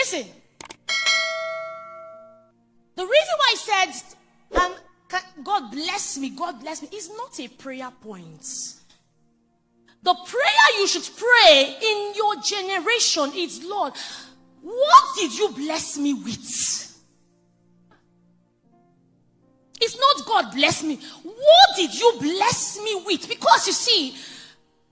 Listen. The reason why I said, God bless me, is not a prayer point. The prayer you should pray in your generation is, Lord, what did you bless me with? It's not God bless me. What did you bless me with? Because you see,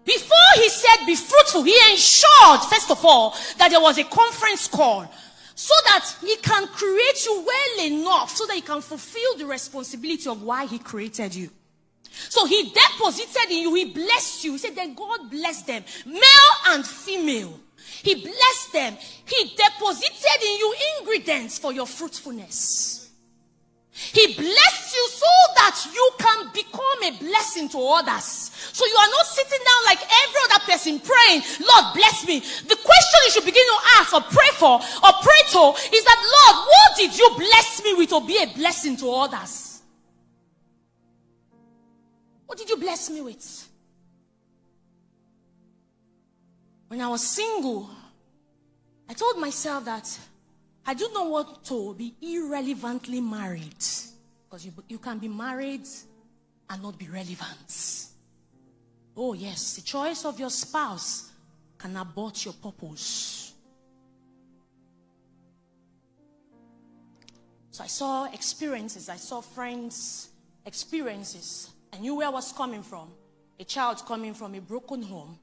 before he said be fruitful, he ensured, first of all, that there was a conference call so that he can create you well enough so that he can fulfill the responsibility of why he created you. So he deposited in you, he blessed you. He said, then God blessed them, male and female. He blessed them. He deposited in you ingredients for your fruitfulness. He blessed you so that you can become a blessing to others. So you are not sitting down like every other person praying, Lord bless me. The question you should begin to ask or pray for or pray to is that, Lord, what did you bless me with to be a blessing to others? What did you bless me with? When I was single, I told myself that I do not want to be irrelevantly married. Because you can be married and not be relevant. Oh yes, the choice of your spouse can abort your purpose. So I saw experiences, I saw friends' experiences. I knew where I was coming from. A child coming from a broken home.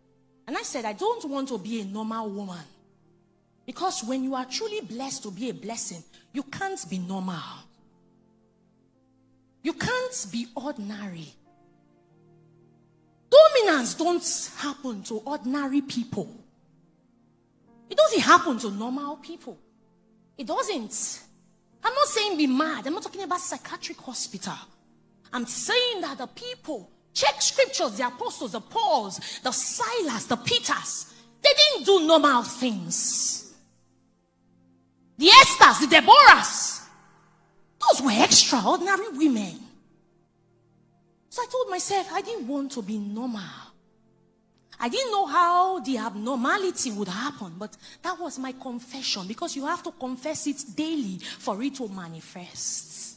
And I said, I don't want to be a normal woman. Because when you are truly blessed to be a blessing, you can't be normal. You can't be ordinary. Dominance don't happen to ordinary people. It doesn't happen to normal people. It doesn't. I'm not saying be mad. I'm not talking about psychiatric hospital. I'm saying that the people, check scriptures, the apostles, the Pauls, the Silas, the Peters, they didn't do normal things. The Esthers, the Deborahs, those were extraordinary women. So I told myself, I didn't want to be normal. I didn't know how the abnormality would happen, but that was my confession, because you have to confess it daily for it to manifest.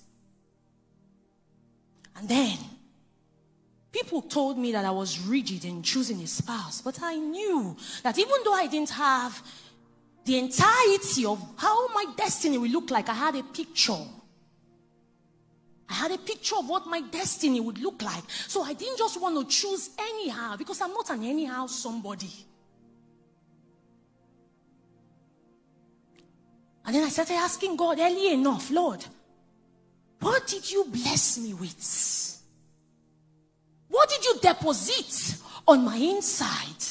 And then, people told me that I was rigid in choosing a spouse, but I knew that even though I didn't have the entirety of how my destiny will look like, I had a picture. I had a picture of what my destiny would look like. So I didn't just want to choose anyhow, because I'm not an anyhow somebody. And then I started asking God early enough, Lord, what did you bless me with? What did you deposit on my inside?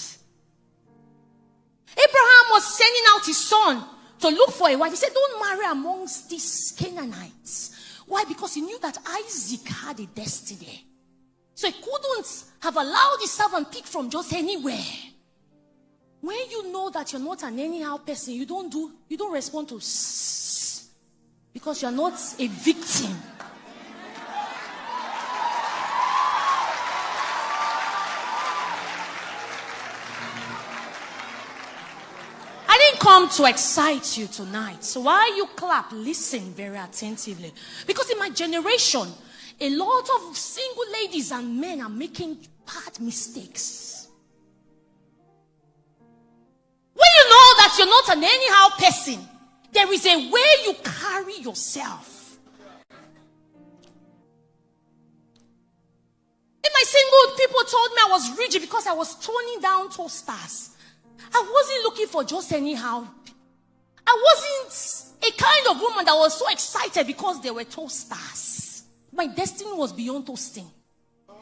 Abraham was sending out his son to look for a wife. He said, don't marry amongst these Canaanites. Why? Because he knew that Isaac had a destiny. So he couldn't have allowed his servant pick from just anywhere. When you know that you're not an anyhow person, you don't respond to because you're not a victim. Come to excite you tonight. So while you clap, listen very attentively. Because in my generation, a lot of single ladies and men are making bad mistakes. When you know that you're not an anyhow person, there is a way you carry yourself. In my single, people told me I was rigid because I was toning down toasters. I wasn't looking for just anyhow. I wasn't a kind of woman that was so excited because they were toasters. My destiny was beyond toasting. What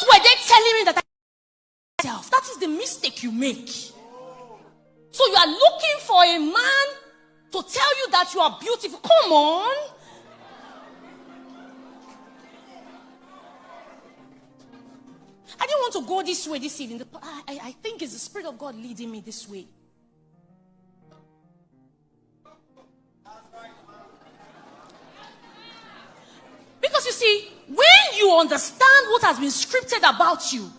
were they telling me that I myself? That is the mistake you make. So you are looking for a man to tell you that you are beautiful. Come on. I didn't want to go this way this evening. I think it's the Spirit of God leading me this way. Because you see, when you understand what has been scripted about you,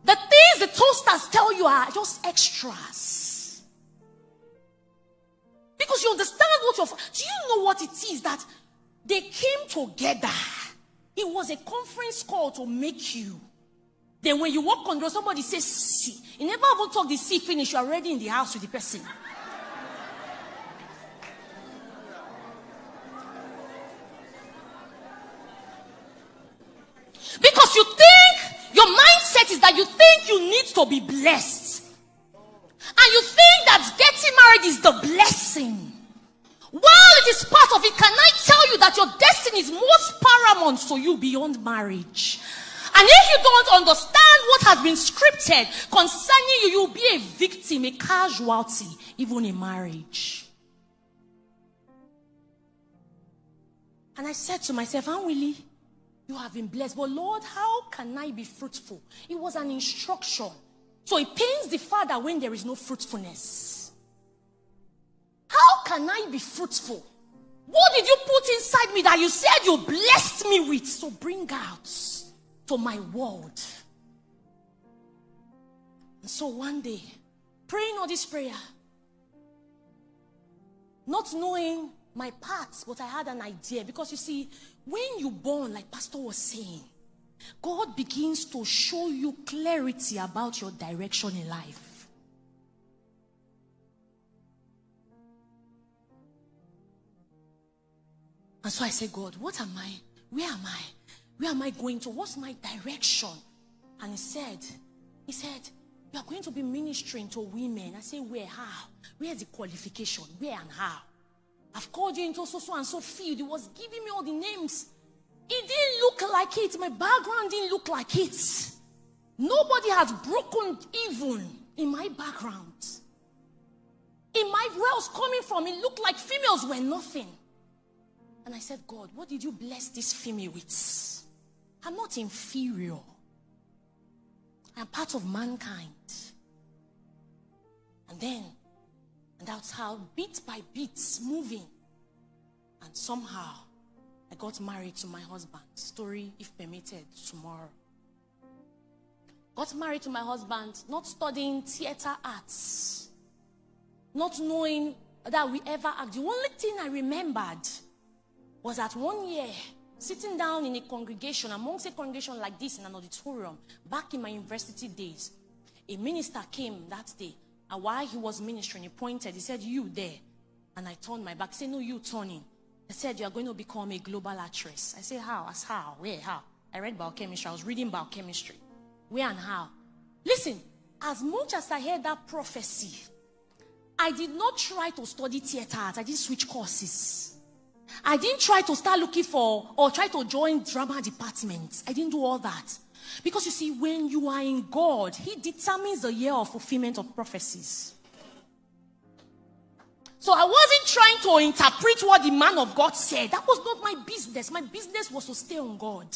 the things the toasters tell you are just extras. because you understand what do you know what it is that they came together? It was a conference call to make you. Then when you walk on the road, somebody says see. You never even talk the see finish, you're already in the house with the person. Because you think, your mindset is that you think you need to be blessed. And you think that getting married is the blessing. While it is part of it, can I tell you that your destiny is most paramount to you beyond marriage? And if you don't understand what has been scripted concerning you, you'll be a victim, a casualty, even in marriage. And I said to myself, Anwinli, you have been blessed, but Lord, how can I be fruitful? It was an instruction. So it pains the Father when there is no fruitfulness. How can I be fruitful? What did you put inside me that you said you blessed me with? So bring out to my world. And so one day, praying all this prayer, not knowing my parts, but I had an idea. Because you see, when you born, like Pastor was saying, God begins to show you clarity about your direction in life. And so I said, God, what am I? Where am I? Where am I going to? What's my direction? And he said, you are going to be ministering to women. I said, where? How? Where's the qualification? Where and how? I've called you into so and so field. He was giving me all the names. It didn't look like it. My background didn't look like it. Nobody has broken even in my background. In my where I was coming from, it looked like females were nothing. And I said, God, what did you bless this female with? I'm not inferior. I'm part of mankind. And that's how bit by bit, moving. And somehow, I got married to my husband. Story, if permitted, tomorrow. Got married to my husband, not studying theater arts. Not knowing that we ever act. The only thing I remembered was that one year, sitting down in a congregation, amongst a congregation like this in an auditorium, back in my university days, a minister came that day. And while he was ministering, he pointed, he said, you there. And I turned my back. He said, no, you turning. He said, you are going to become a global actress. I said, how? As how? Where? How? I read biochemistry. I was reading biochemistry. Where and how? Listen, as much as I heard that prophecy, I did not try to study theater arts. I didn't switch courses. I didn't try to start looking for or try to join drama departments. I didn't do all that. Because you see, when you are in God, He determines the year of fulfillment of prophecies. So I wasn't trying to interpret what the man of God said. That was not my business. My business was to stay on God.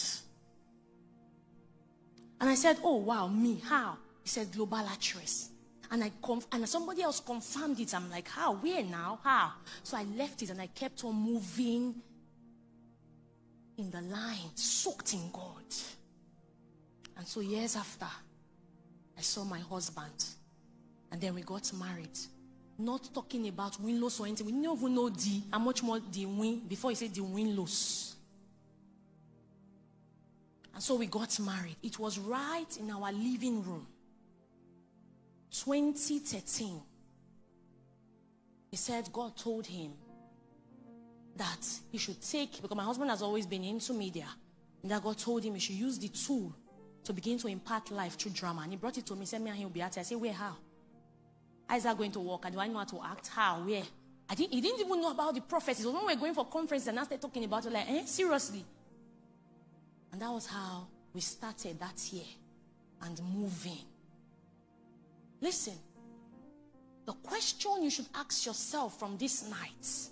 And I said, oh wow, me, how? He said, global actress. And somebody else confirmed it. I'm like, how? Where now? How? So I left it and I kept on moving in the line, soaked in God. And so years after, I saw my husband. And then we got married. Not talking about win-loss or anything. We didn't even know how much more the win, before he said the win-loss. And so we got married. It was right in our living room. 2013. He said God told him that he should take, because my husband has always been into media, and that God told him he should use the tool to begin to impart life through drama. And he brought it to me, said me and him will be at it. I said, where, how? How is that going to work? And do I know how to act? How? Where? He didn't even know about the prophecies. So when we were going for conference and I started talking about it, like, seriously? And that was how we started that year and moving. Listen, the question you should ask yourself from this night,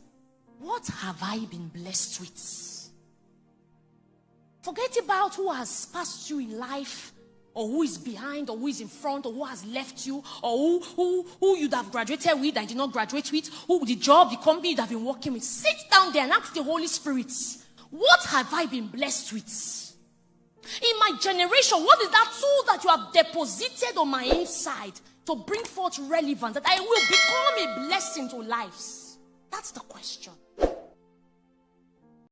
what have I been blessed with? Forget about who has passed you in life, or who is behind, or who is in front, or who has left you, or who you'd have graduated with and did not graduate with, who the job, the company you'd have been working with. Sit down there and ask the Holy Spirit, what have I been blessed with? In my generation, what is that tool that you have deposited on my inside to bring forth relevance, that I will become a blessing to lives? That's the question.